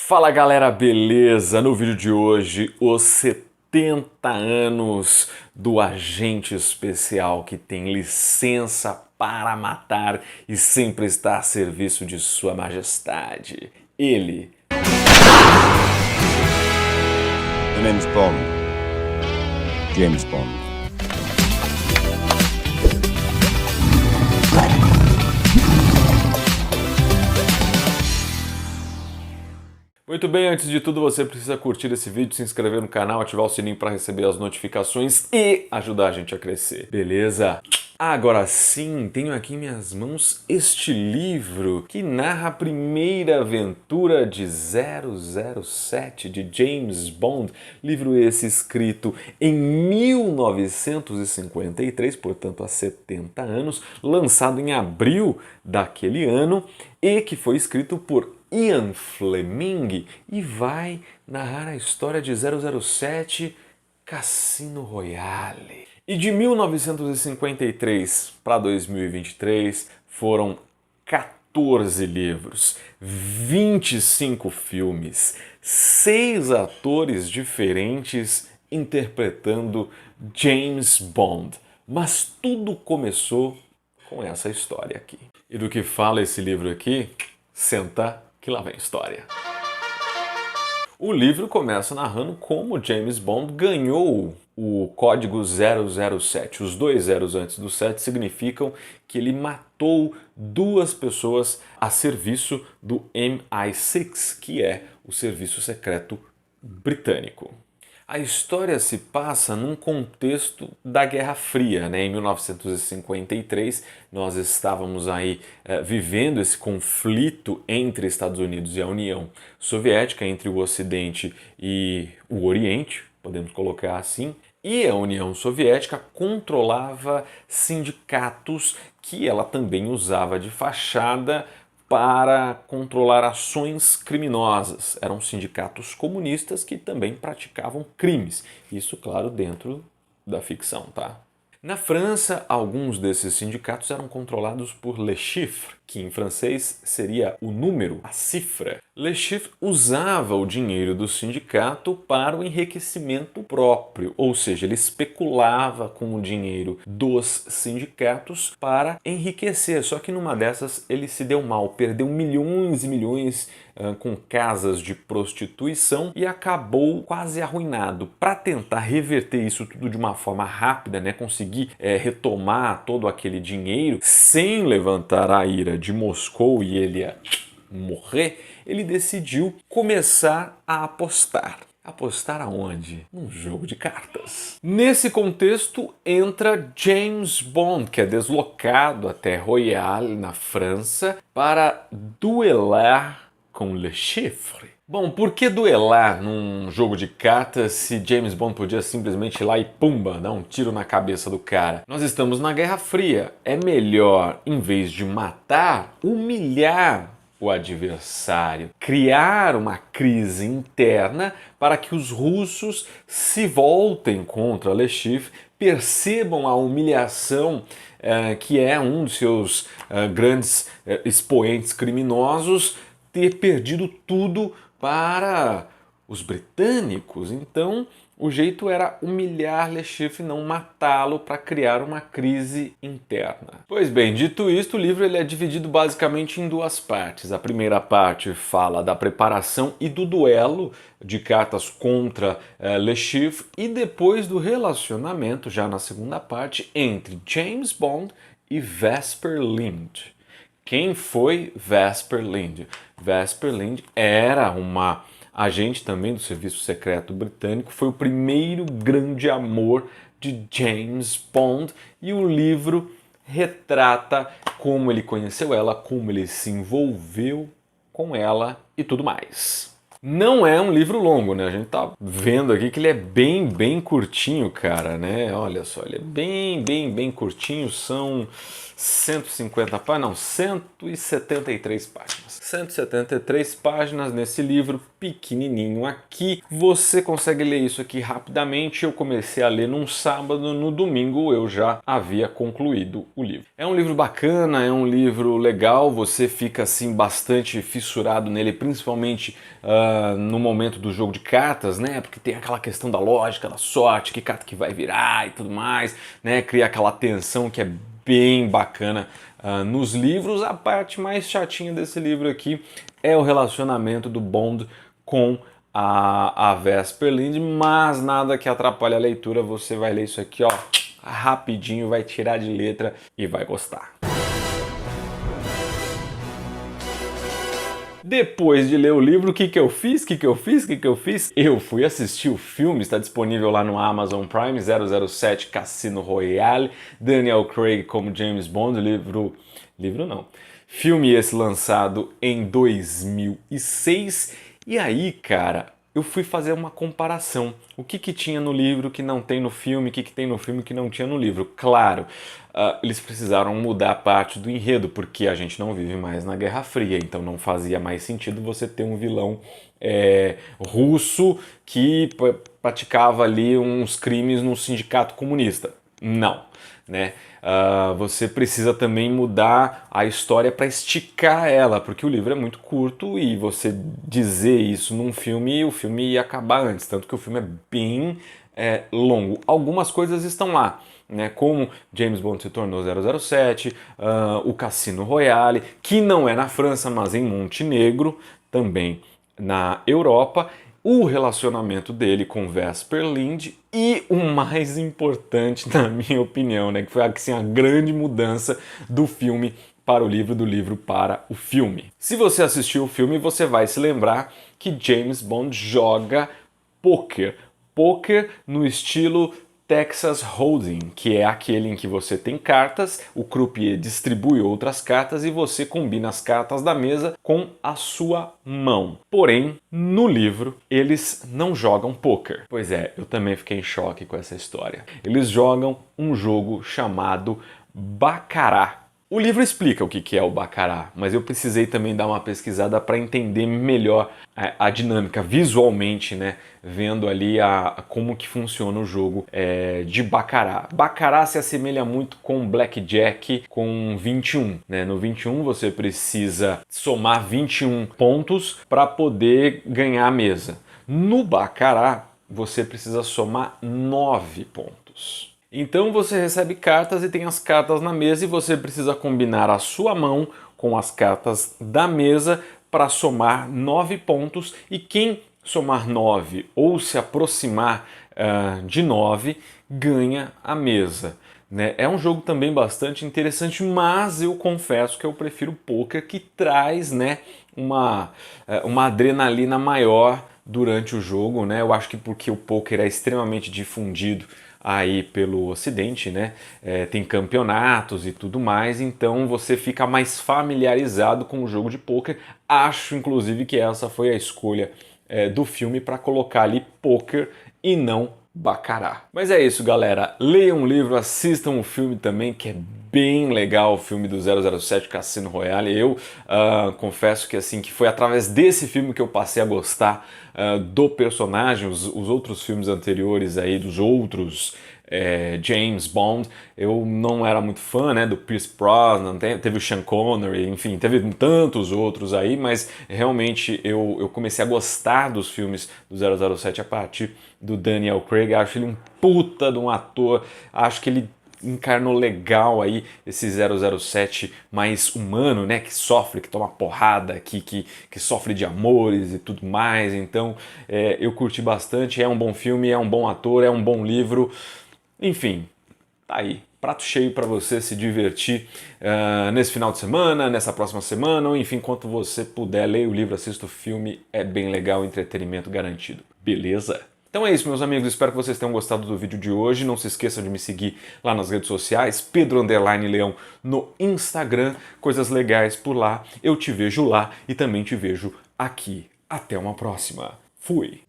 Fala galera, beleza? No vídeo de hoje, os 70 anos do agente especial que tem licença para matar e sempre está a serviço de Sua Majestade. Ele. The name's Bond. James Bond. Muito bem, antes de tudo você precisa curtir esse vídeo, se inscrever no canal, ativar o sininho para receber as notificações e ajudar a gente a crescer, beleza? Agora sim, tenho aqui em minhas mãos este livro que narra a primeira aventura de 007 de James Bond, livro esse escrito em 1953, portanto há 70 anos, lançado em abril daquele ano e que foi escrito por Ian Fleming e vai narrar a história de 007 Cassino Royale. E de 1953 para 2023 foram 14 livros, 25 filmes, 6 atores diferentes interpretando James Bond. Mas tudo começou com essa história aqui. E do que fala esse livro aqui? Senta que lá vem a história. O livro começa narrando como James Bond ganhou o código 007. Os dois zeros antes do 7 significam que ele matou 2 pessoas a serviço do MI6, que é o serviço secreto britânico. A história se passa num contexto da Guerra Fria, né? Em 1953 nós estávamos aí vivendo esse conflito entre Estados Unidos e a União Soviética, entre o Ocidente e o Oriente, podemos colocar assim, e a União Soviética controlava sindicatos que ela também usava de fachada para controlar ações criminosas. Eram sindicatos comunistas que também praticavam crimes. Isso, claro, dentro da ficção, tá? Na França, alguns desses sindicatos eram controlados por Le Chiffre, que em francês seria o número, a cifra. Le Chiffre usava o dinheiro do sindicato para o enriquecimento próprio, ou seja, ele especulava com o dinheiro dos sindicatos para enriquecer, só que numa dessas ele se deu mal, perdeu milhões e milhões com casas de prostituição e acabou quase arruinado. Para tentar reverter isso tudo de uma forma rápida, né, conseguir retomar todo aquele dinheiro sem levantar a ira de Moscou e ele ia morrer, ele decidiu começar a apostar. Apostar aonde? Num jogo de cartas. Nesse contexto entra James Bond, que é deslocado até Royale, na França, para duelar com Le Chiffre. Bom, por que duelar num jogo de cartas se James Bond podia simplesmente ir lá e pumba, dar um tiro na cabeça do cara? Nós estamos na Guerra Fria. É melhor, em vez de matar, humilhar o adversário, criar uma crise interna para que os russos se voltem contra Le Chiffre, percebam a humilhação que é um dos seus grandes expoentes criminosos, ter perdido tudo para os britânicos. Então o jeito era humilhar Le Chiffre, não matá-lo, para criar uma crise interna. Pois bem, dito isto, o livro ele é dividido basicamente em 2 partes. A primeira parte fala da preparação e do duelo de cartas contra Le Chiffre e depois do relacionamento, já na segunda parte, entre James Bond e Vesper Lynd. Quem foi Vesper Lynd? Vesper Lynd era uma agente também do Serviço Secreto Britânico, foi o primeiro grande amor de James Bond e o livro retrata como ele conheceu ela, como ele se envolveu com ela e tudo mais. Não é um livro longo, né? A gente tá vendo aqui que ele é bem curtinho, cara, né? Olha só, ele é bem curtinho, são 150 páginas, não, 173 páginas. 173 páginas nesse livro pequenininho aqui. Você consegue ler isso aqui rapidamente. Eu comecei a ler num sábado, no domingo eu já havia concluído o livro. É um livro bacana, é um livro legal, você fica assim bastante fissurado nele, principalmente no momento do jogo de cartas, né? Porque tem aquela questão da lógica, da sorte, que carta que vai virar e tudo mais, né? Cria aquela tensão que é bem bacana nos livros. A parte mais chatinha desse livro aqui é o relacionamento do Bond com a Vesper Lynd, mas nada que atrapalhe a leitura. Você vai ler isso aqui, ó, rapidinho, vai tirar de letra e vai gostar. Depois de ler o livro, o que eu fiz? Eu fui assistir o filme, está disponível lá no Amazon Prime, 007 Cassino Royale, Daniel Craig como James Bond, filme esse lançado em 2006. E aí, cara, eu fui fazer uma comparação. O que tinha no livro que não tem no filme, o que tem no filme que não tinha no livro. Claro, eles precisaram mudar parte do enredo, porque a gente não vive mais na Guerra Fria, então não fazia mais sentido você ter um vilão russo que praticava ali uns crimes no sindicato comunista. Não, né? Você precisa também mudar a história para esticar ela, porque o livro é muito curto e você dizer isso num filme, o filme ia acabar antes, tanto que o filme é bem longo. Algumas coisas estão lá, né, como James Bond se tornou 007, o Cassino Royale, que não é na França, mas em Montenegro, também na Europa, o relacionamento dele com Vesper Lynd e o mais importante, na minha opinião, né, que foi assim, a grande mudança do filme para o livro, do livro para o filme. Se você assistiu o filme, você vai se lembrar que James Bond joga pôquer. Pôquer no estilo Texas Hold'em, que é aquele em que você tem cartas, o croupier distribui outras cartas e você combina as cartas da mesa com a sua mão. Porém, no livro, eles não jogam pôquer. Pois é, eu também fiquei em choque com essa história. Eles jogam um jogo chamado Baccarat. O livro explica o que é o Baccarat, mas eu precisei também dar uma pesquisada para entender melhor a dinâmica visualmente, né? Vendo ali como que funciona o jogo de Baccarat. Baccarat se assemelha muito com Blackjack com 21, né? No 21 você precisa somar 21 pontos para poder ganhar a mesa. No Baccarat você precisa somar 9 pontos. Então você recebe cartas e tem as cartas na mesa e você precisa combinar a sua mão com as cartas da mesa para somar 9 pontos, e quem somar 9 ou se aproximar de 9 ganha a mesa. Né? É um jogo também bastante interessante, mas eu confesso que eu prefiro o pôquer, que traz, né, uma adrenalina maior durante o jogo. Né? Eu acho que porque o pôquer é extremamente difundido aí pelo Ocidente, né? Tem campeonatos e tudo mais, então você fica mais familiarizado com o jogo de pôquer. Acho, inclusive, que essa foi a escolha do filme para colocar ali pôquer e não Baccarat. Mas é isso, galera. Leiam o livro, assistam o filme também, que é bem legal, o filme do 007 Cassino Royale. Eu confesso que assim, que foi através desse filme que eu passei a gostar do personagem. Os outros filmes anteriores aí, dos outros James Bond, eu não era muito fã, né, do Pierce Brosnan, teve o Sean Connery, enfim, teve tantos outros aí, mas realmente eu comecei a gostar dos filmes do 007 a partir do Daniel Craig. Acho ele um puta de um ator, acho que ele encarnou legal aí esse 007 mais humano, né, que sofre, que toma porrada, que sofre de amores e tudo mais. Então eu curti bastante, é um bom filme, é um bom ator, é um bom livro, enfim, tá aí, prato cheio para você se divertir nesse final de semana, nessa próxima semana, ou enfim, enquanto você puder, leia o livro, assista o filme, é bem legal, entretenimento garantido, beleza? Então é isso, meus amigos, espero que vocês tenham gostado do vídeo de hoje. Não se esqueçam de me seguir lá nas redes sociais, Pedro_Leão no Instagram, coisas legais por lá. Eu te vejo lá e também te vejo aqui. Até uma próxima. Fui!